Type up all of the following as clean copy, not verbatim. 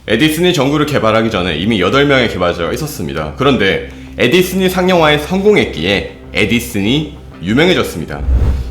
에디슨이 전구를 개발하기 전에 이미 8명의 개발자가 있었습니다. 그런데 에디슨이 상용화에 성공했기에 에디슨이 유명해졌습니다.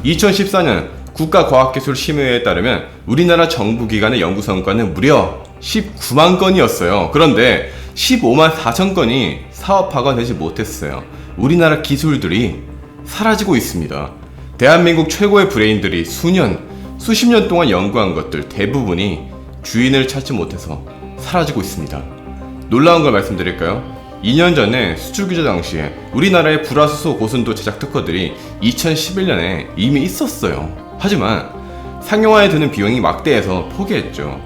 2014년 국가과학기술심의회에 따르면 우리나라 정부기관의 연구 성과는 무려 19만 건이었어요. 그런데 15만 4천 건이 사업화가 되지 못했어요. 우리나라 기술들이 사라지고 있습니다. 대한민국 최고의 브레인들이 수십 년 동안 연구한 것들 대부분이 주인을 찾지 못해서 사라지고 있습니다. 놀라운 걸 말씀드릴까요? 2년 전에 수출규제 당시에 우리나라의 불화수소 고순도 제작 특허들이 2011년에 이미 있었어요. 하지만 상용화에 드는 비용이 막대해서 포기했죠.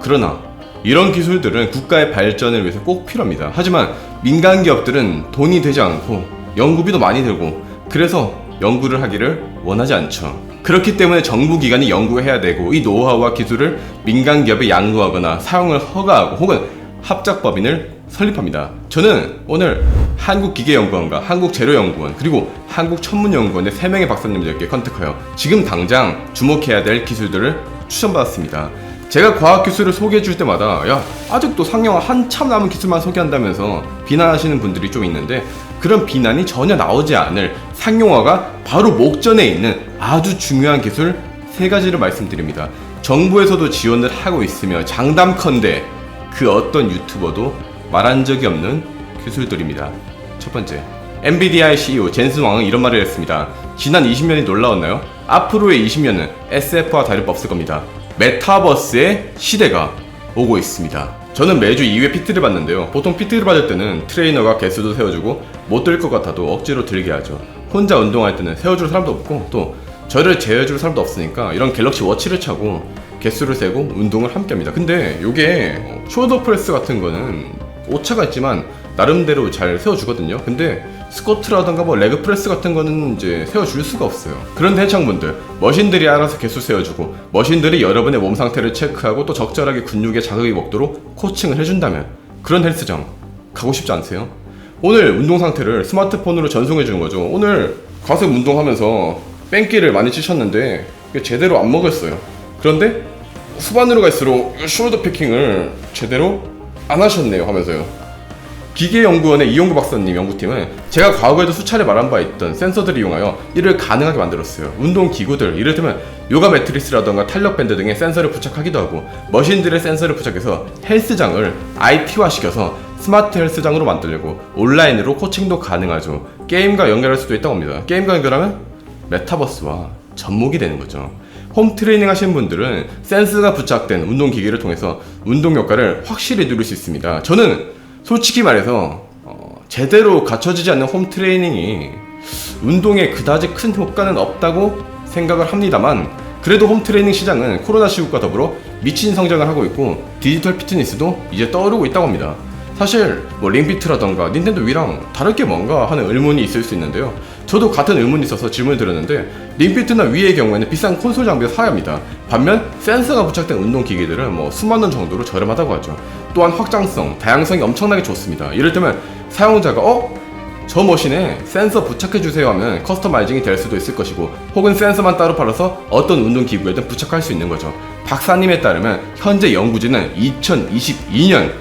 그러나 이런 기술들은 국가의 발전을 위해서 꼭 필요합니다. 하지만 민간 기업들은 돈이 되지 않고 연구비도 많이 들고 그래서 연구를 하기를 원하지 않죠. 그렇기 때문에 정부기관이 연구해야 되고 이 노하우와 기술을 민간 기업에 양도하거나 사용을 허가하고 혹은 합작법인을 설립합니다. 저는 오늘 한국기계연구원과 한국재료연구원 그리고 한국천문연구원의 3명의 박사님들께 컨택하여 지금 당장 주목해야 될 기술들을 추천받았습니다. 제가 과학기술을 소개해줄 때마다 야 아직도 상용화 한참 남은 기술만 소개한다면서 비난하시는 분들이 좀 있는데 그런 비난이 전혀 나오지 않을 상용화가 바로 목전에 있는 아주 중요한 기술 3가지를 말씀드립니다. 정부에서도 지원을 하고 있으며 장담컨대 그 어떤 유튜버도 말한 적이 없는 기술들입니다. 첫 번째, 엔비디아의 CEO 젠슨 왕은 이런 말을 했습니다. 지난 20년이 놀라웠나요? 앞으로의 20년은 SF와 다를 바 없을 겁니다. 메타버스의 시대가 오고 있습니다. 저는 매주 2회 PT를 받는데요. 보통 PT를 받을 때는 트레이너가 개수도 세워주고 못 들 것 같아도 억지로 들게 하죠. 혼자 운동할 때는 세워줄 사람도 없고 또 저를 제어해줄 사람도 없으니까 이런 갤럭시 워치를 차고 개수를 세고 운동을 함께 합니다. 근데 요게 숄더 프레스 같은 거는 오차가 있지만 나름대로 잘 세워주거든요. 근데 스쿼트라던가 뭐 레그 프레스 같은 거는 이제 세워줄 수가 없어요. 그런데 해창분들 머신들이 알아서 개수 세워주고 머신들이 여러분의 몸 상태를 체크하고 또 적절하게 근육에 자극이 먹도록 코칭을 해준다면 그런 헬스장 가고 싶지 않으세요? 오늘 운동 상태를 스마트폰으로 전송해주는 거죠. 오늘 가슴 운동하면서 뺑기를 많이 치셨는데 제대로 안 먹었어요. 그런데 후반으로 갈수록 숄더 패킹을 제대로 안 하셨네요 하면서요. 기계연구원의 이용구 박사님 연구팀은 제가 과거에도 수차례 말한 바 있던 센서들을 이용하여 이를 가능하게 만들었어요. 운동기구들, 이를테면 요가 매트리스라던가 탄력밴드 등의 센서를 부착하기도 하고 머신들의 센서를 부착해서 헬스장을 IT화시켜서 스마트 헬스장으로 만들려고 온라인으로 코칭도 가능하죠. 게임과 연결할 수도 있다고 합니다. 게임과 연결하면 메타버스와 접목이 되는 거죠. 홈 트레이닝 하시는 분들은 센서가 부착된 운동기기를 통해서 운동 효과를 확실히 누릴 수 있습니다. 저는 솔직히 말해서 제대로 갖춰지지 않는 홈 트레이닝이 운동에 그다지 큰 효과는 없다고 생각을 합니다만 그래도 홈 트레이닝 시장은 코로나 시국과 더불어 미친 성장을 하고 있고 디지털 피트니스도 이제 떠오르고 있다고 합니다. 사실 뭐 링피트라던가 닌텐도 위랑 다를 게 뭔가 하는 의문이 있을 수 있는데요. 저도 같은 의문이 있어서 질문을 드렸는데 링피트나 위의 경우에는 비싼 콘솔 장비를 사야 합니다. 반면 센서가 부착된 운동기기들은 뭐 수만 원 정도로 저렴하다고 하죠. 또한 확장성, 다양성이 엄청나게 좋습니다. 이를테면 사용자가 저 머신에 센서 부착해주세요 하면 커스터마이징이 될 수도 있을 것이고 혹은 센서만 따로 팔아서 어떤 운동기구에든 부착할 수 있는 거죠. 박사님에 따르면 현재 연구진은 2022년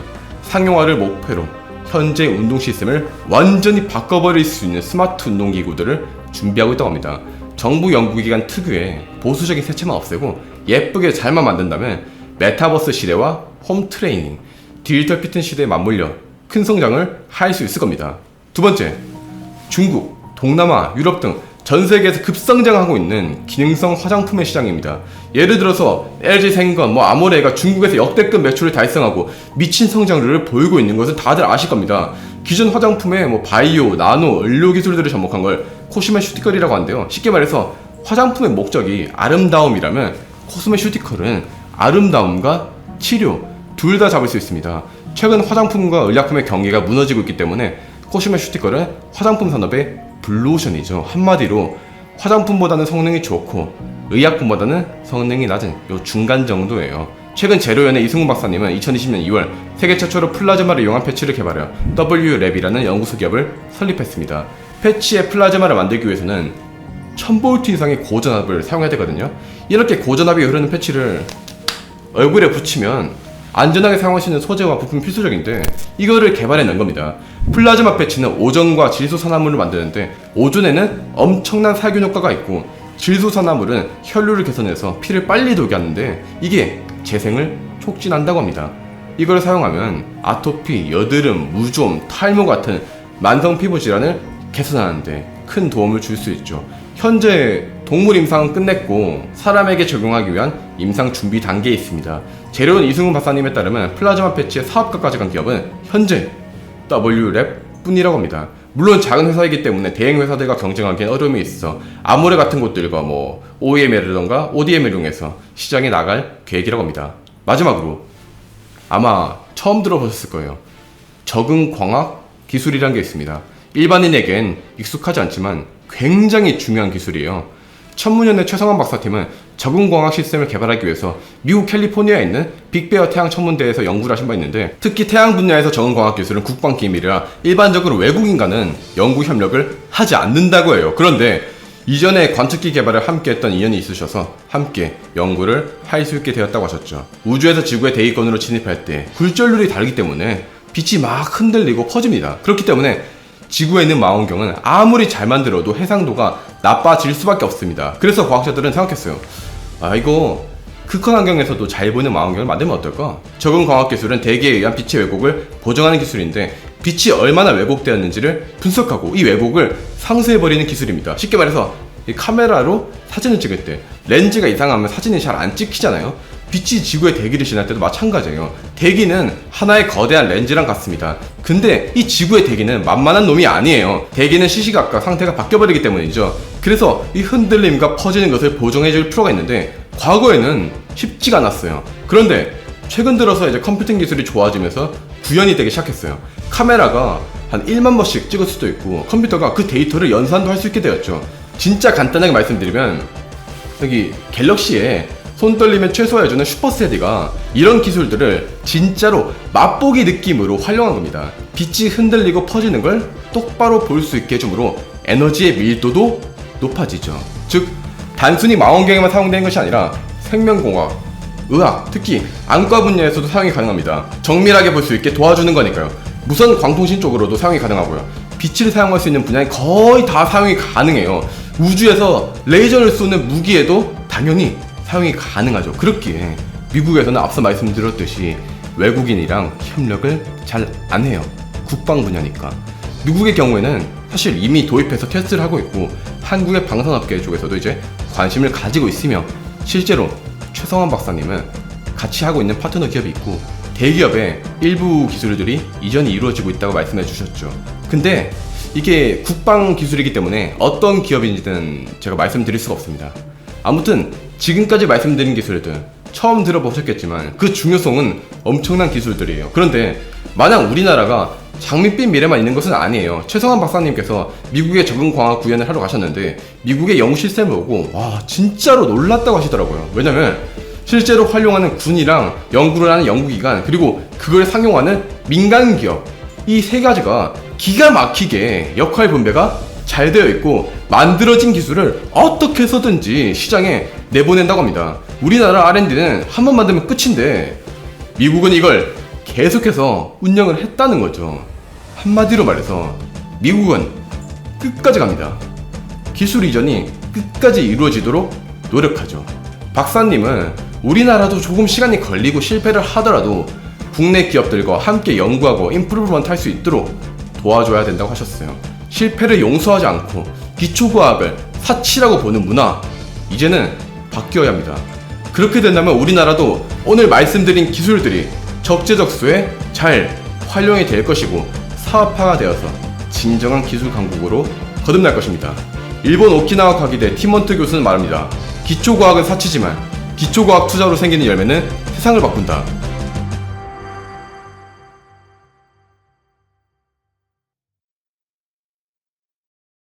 상용화를 목표로 현재 운동 시스템을 완전히 바꿔버릴 수 있는 스마트 운동기구들을 준비하고 있다고 합니다. 정부 연구기관 특유의 보수적인 세체만 없애고 예쁘게 잘만 만든다면 메타버스 시대와 홈 트레이닝, 디지털 피트니스 시대에 맞물려 큰 성장을 할 수 있을 겁니다. 두 번째, 중국, 동남아, 유럽 등 전 세계에서 급성장하고 있는 기능성 화장품의 시장입니다. 예를 들어서 LG생건, 아모레가 중국에서 역대급 매출을 달성하고 미친 성장률을 보이고 있는 것은 다들 아실 겁니다. 기존 화장품의 바이오, 나노, 의료 기술들을 접목한 걸 코스메슈티컬이라고 하는데요. 쉽게 말해서 화장품의 목적이 아름다움이라면 코스메슈티컬은 아름다움과 치료 둘 다 잡을 수 있습니다. 최근 화장품과 의약품의 경기가 무너지고 있기 때문에 코스메슈티컬은 화장품 산업의 블루오션이죠. 한마디로 화장품보다는 성능이 좋고 의약품보다는 성능이 낮은 요 중간 정도예요. 최근 제로연의 이승훈 박사님은 2020년 2월 세계 최초로 플라즈마를 이용한 패치를 개발하여 W랩이라는 연구소 기업을 설립했습니다. 패치의 플라즈마를 만들기 위해서는 1000V 이상의 고전압을 사용해야 되거든요. 이렇게 고전압이 흐르는 패치를 얼굴에 붙이면 안전하게 사용할 수 있는 소재와 부품이 필수적인데 이거를 개발해낸 겁니다. 플라즈마 패치는 오존과 질소산화물을 만드는데 오존에는 엄청난 살균 효과가 있고 질소산화물은 혈류를 개선해서 피를 빨리 돌게 하는데 이게 재생을 촉진한다고 합니다. 이걸 사용하면 아토피, 여드름, 무좀, 탈모 같은 만성 피부 질환을 개선하는데 큰 도움을 줄 수 있죠. 현재 동물 임상은 끝냈고 사람에게 적용하기 위한 임상 준비 단계에 있습니다. 재료는 이승훈 박사님에 따르면 플라즈마 패치의 사업가까지 간 기업은 현재 W랩 뿐이라고 합니다. 물론 작은 회사이기 때문에 대행 회사들과 경쟁하기엔 어려움이 있어 아모레 같은 곳들과 OEM이라던가 ODM을 이용해서 시장에 나갈 계획이라고 합니다. 마지막으로 아마 처음 들어보셨을 거예요. 적응광학 기술이란 게 있습니다. 일반인에겐 익숙하지 않지만 굉장히 중요한 기술이에요. 천문연의 최성환 박사팀은 적응광학 시스템을 개발하기 위해서 미국 캘리포니아에 있는 빅베어 태양천문대에서 연구를 하신 바 있는데 특히 태양 분야에서 적응광학 기술은 국방 기밀이라 일반적으로 외국인과는 연구 협력을 하지 않는다고 해요. 그런데 이전에 관측기 개발을 함께 했던 인연이 있으셔서 함께 연구를 할 수 있게 되었다고 하셨죠. 우주에서 지구의 대기권으로 진입할 때 굴절률이 다르기 때문에 빛이 막 흔들리고 퍼집니다. 그렇기 때문에 지구에 있는 망원경은 아무리 잘 만들어도 해상도가 나빠질 수밖에 없습니다. 그래서 과학자들은 생각했어요. 이거 극한 환경에서도 잘 보이는 망원경을 만들면 어떨까? 적응광학 기술은 대기에 의한 빛의 왜곡을 보정하는 기술인데 빛이 얼마나 왜곡되었는지를 분석하고 이 왜곡을 상쇄해버리는 기술입니다. 쉽게 말해서 이 카메라로 사진을 찍을 때 렌즈가 이상하면 사진이 잘 안 찍히잖아요. 빛이 지구의 대기를 지날 때도 마찬가지예요. 대기는 하나의 거대한 렌즈랑 같습니다. 근데 이 지구의 대기는 만만한 놈이 아니에요. 대기는 시시각각 상태가 바뀌어버리기 때문이죠. 그래서 이 흔들림과 퍼지는 것을 보정해줄 필요가 있는데 과거에는 쉽지가 않았어요. 그런데 최근 들어서 이제 컴퓨팅 기술이 좋아지면서 구현이 되기 시작했어요. 카메라가 한 1만 번씩 찍을 수도 있고 컴퓨터가 그 데이터를 연산도 할 수 있게 되었죠. 진짜 간단하게 말씀드리면 여기 갤럭시에 손 떨리면 최소화해주는 슈퍼세디가 이런 기술들을 진짜로 맛보기 느낌으로 활용한 겁니다. 빛이 흔들리고 퍼지는 걸 똑바로 볼 수 있게 해주므로 에너지의 밀도도 높아지죠. 즉 단순히 망원경에만 사용되는 것이 아니라 생명공학, 의학, 특히 안과 분야에서도 사용이 가능합니다. 정밀하게 볼 수 있게 도와주는 거니까요. 무선 광통신 쪽으로도 사용이 가능하고요. 빛을 사용할 수 있는 분야에 거의 다 사용이 가능해요. 우주에서 레이저를 쏘는 무기에도 당연히 사용이 가능하죠. 그렇기에 미국에서는 앞서 말씀드렸듯이 외국인이랑 협력을 잘 안 해요. 국방 분야니까. 미국의 경우에는 사실 이미 도입해서 테스트를 하고 있고 한국의 방산업계 쪽에서도 이제 관심을 가지고 있으며 실제로 최성환 박사님은 같이 하고 있는 파트너 기업이 있고 대기업의 일부 기술들이 이전이 이루어지고 있다고 말씀해 주셨죠. 근데 이게 국방 기술이기 때문에 어떤 기업인지는 제가 말씀드릴 수가 없습니다. 아무튼 지금까지 말씀드린 기술들 처음 들어보셨겠지만 그 중요성은 엄청난 기술들이에요. 그런데 마냥 우리나라가 장밋빛 미래만 있는 것은 아니에요. 최성환 박사님께서 미국의 적응광학 구현을 하러 가셨는데 미국의 연구 시스템을 보고 와 진짜로 놀랐다고 하시더라고요. 왜냐면 실제로 활용하는 군이랑 연구를 하는 연구기관 그리고 그걸 상용하는 민간기업 이 세 가지가 기가 막히게 역할 분배가 잘 되어 있고 만들어진 기술을 어떻게 해서든지 시장에 내보낸다고 합니다. 우리나라 R&D는 한 번 만들면 끝인데 미국은 이걸 계속해서 운영을 했다는 거죠. 한마디로 말해서 미국은 끝까지 갑니다. 기술 이전이 끝까지 이루어지도록 노력하죠. 박사님은 우리나라도 조금 시간이 걸리고 실패를 하더라도 국내 기업들과 함께 연구하고 임프루브먼트 할 수 있도록 도와줘야 된다고 하셨어요. 실패를 용서하지 않고 기초과학을 사치라고 보는 문화 이제는 바뀌어야 합니다. 그렇게 된다면 우리나라도 오늘 말씀드린 기술들이 적재적소에 잘 활용이 될 것이고 사업화가 되어서 진정한 기술 강국으로 거듭날 것입니다. 일본 오키나와 과기대 티몬트 교수는 말합니다. 기초과학은 사치지만 기초과학 투자로 생기는 열매는 세상을 바꾼다.